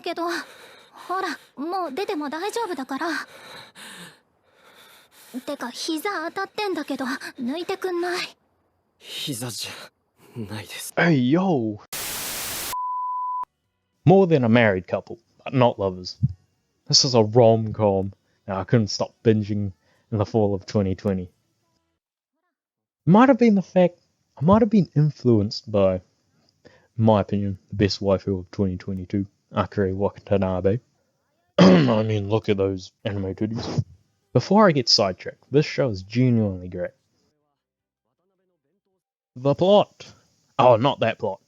だけど、ほら、もう出ても大丈夫だから。てか、膝当たってんだけど、抜いてくんない？膝じゃないです。 Hey, yo! More than a married couple, but not lovers. This is a rom-com, and I couldn't stop binging in the fall of 2020. It might have been the fact I might have been influenced by, in my opinion, the best waifu of 2022, Akari Watanabe. I mean, look at those anime titties. Before I get sidetracked, this show is genuinely great. The plot. Oh, not that plot.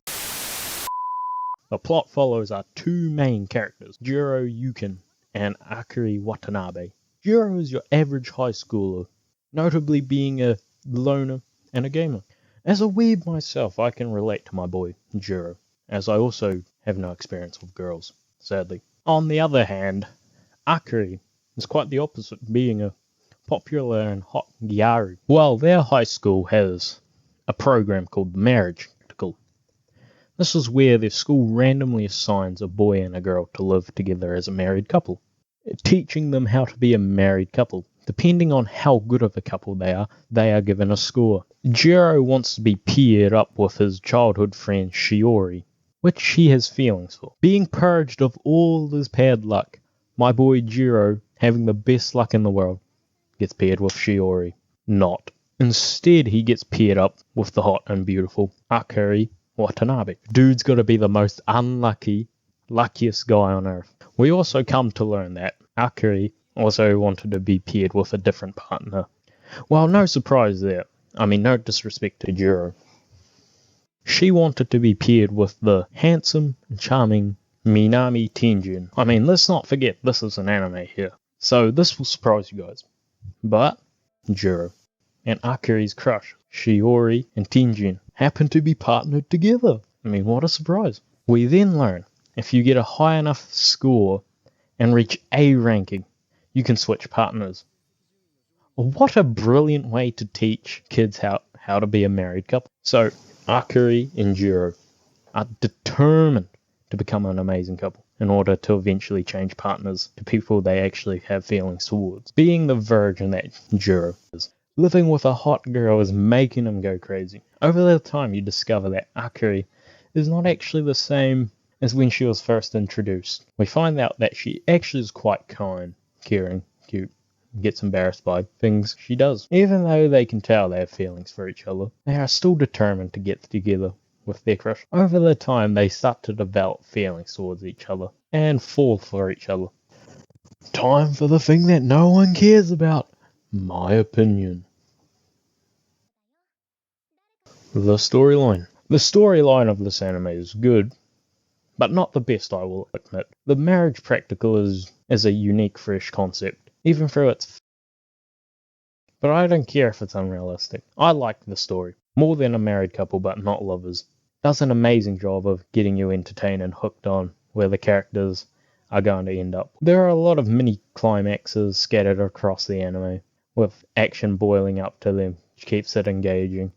The plot follows our two main characters, Jiro Yukin and Akari Watanabe. Jiro is your average high schooler, notably being a loner and a gamer. As a weeb myself, I can relate to my boy, Jiro, as I also have no experience with girls, sadly. On the other hand, Akari is quite the opposite, being a popular and hot gyaru. Well, their high school has a program called the Marriage Practical. This is where their school randomly assigns a boy and a girl to live together as a married couple, teaching them how to be a married couple. Depending on how good of a couple they are given a score. Jiro wants to be paired up with his childhood friend Shiori, which he has feelings for. Being purged of all his bad luck, my boy Jiro, having the best luck in the world, gets paired with Shiori. Not. Instead, he gets paired up with the hot and beautiful Akari Watanabe. Dude's gotta be the most luckiest guy on earth. We also come to learn that Akari also wanted to be paired with a different partner. Well, no surprise there. I mean, no disrespect to Jiro. She wanted to be paired with the handsome and charming Minami Tenjin. I mean, let's not forget this is an anime here, so this will surprise you guys. But Jiro and Akari's crush, Shiori and Tenjin, happen to be partnered together. I mean, what a surprise. We then learn, if you get a high enough score and reach A ranking, you can switch partners. What a brilliant way to teach kids how to be a married couple. So, Akari and Jiro are determined to become an amazing couple in order to eventually change partners to people they actually have feelings towards. Being the virgin that Jiro is, living with a hot girl is making him go crazy. Over the time, you discover that Akari is not actually the same as when she was first introduced. We find out that she actually is quite kind, caring, cute, and gets embarrassed by things she does. Even though they can tell they have feelings for each other, they are still determined to get together with their crush. Over the time, they start to develop feelings towards each other and fall for each other. Time for the thing that no one cares about. My opinion. The storyline. The storyline of this anime is good, but not the best, I will admit. The marriage practical is a unique, fresh concept, even through its... But I don't care if it's unrealistic. I like the story. More than a married couple, but not lovers. Does an amazing job of getting you entertained and hooked on where the characters are going to end up. There are a lot of mini climaxes scattered across the anime, with action boiling up to them, which keeps it engaging.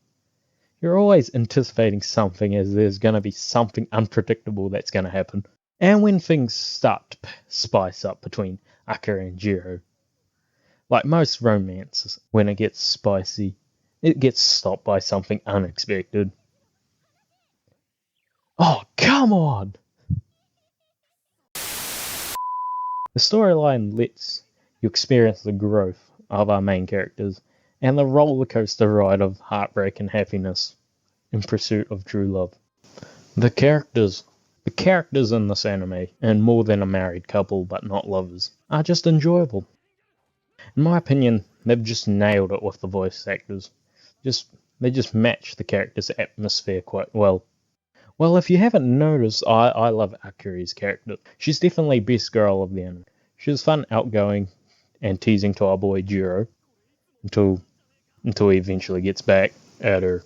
You're always anticipating something, as there's going to be something unpredictable that's going to happen. And when things start to spice up between Akari and Jiro, like most romances, when it gets spicy, it gets stopped by something unexpected. Oh, come on! The storyline lets you experience the growth of our main characters and the roller coaster ride of heartbreak and happiness in pursuit of true love. The characters in this anime, and more than a married couple but not lovers, are just enjoyable. In my opinion, they've just nailed it with the voice actors. They just match the character's atmosphere quite well. Well, if you haven't noticed, I love Akari's character. She's definitely best girl of the anime. She's fun, outgoing, and teasing to our boy Jiro until he eventually gets back at her.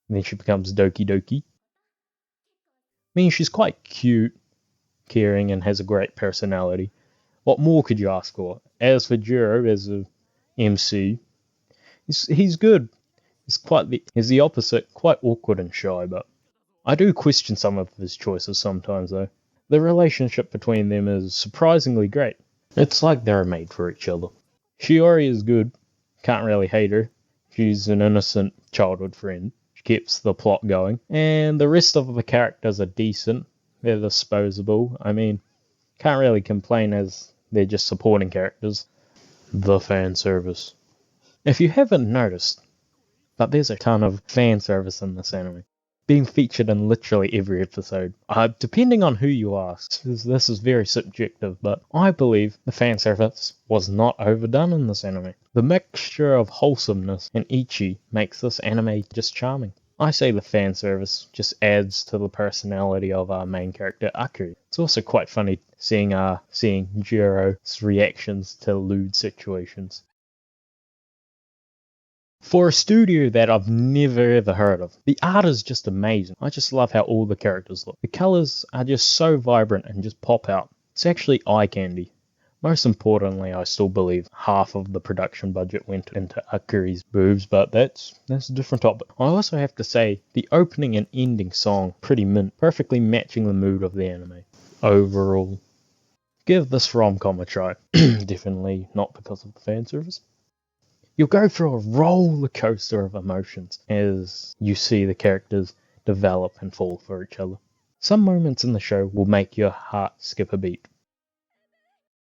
And then she becomes Doki Doki. I mean, she's quite cute, caring, and has a great personality. What more could you ask for? As for Jiro, as a MC, he's good. He's the opposite, quite awkward and shy, but I do question some of his choices sometimes, though. The relationship between them is surprisingly great. It's like they're made for each other. Shiori is good, can't really hate her. She's an innocent childhood friend. She keeps the plot going. And the rest of the characters are decent. They're disposable. I mean, can't really complain as they're just supporting characters. The fan service. If you haven't noticed, but there's a ton of fan service in this anime, being featured in literally every episode. Depending on who you ask, this is very subjective, but I believe the fan service was not overdone in this anime. The mixture of wholesomeness and ecchi makes this anime just charming. I say the fan service just adds to the personality of our main character Akiri. It's also quite funny seeing Jiro's reactions to lewd situations. For a studio that I've never ever heard of, the art is just amazing. I just love how all the characters look. The colours are just so vibrant and just pop out. It's actually eye candy. Most importantly, I still believe half of the production budget went into Akiri's boobs, but that's a different topic. I also have to say, the opening and ending song, pretty mint, perfectly matching the mood of the anime. Overall, give this rom-com a try. Definitely not because of the fan service. You'll go through a roller coaster of emotions as you see the characters develop and fall for each other. Some moments in the show will make your heart skip a beat,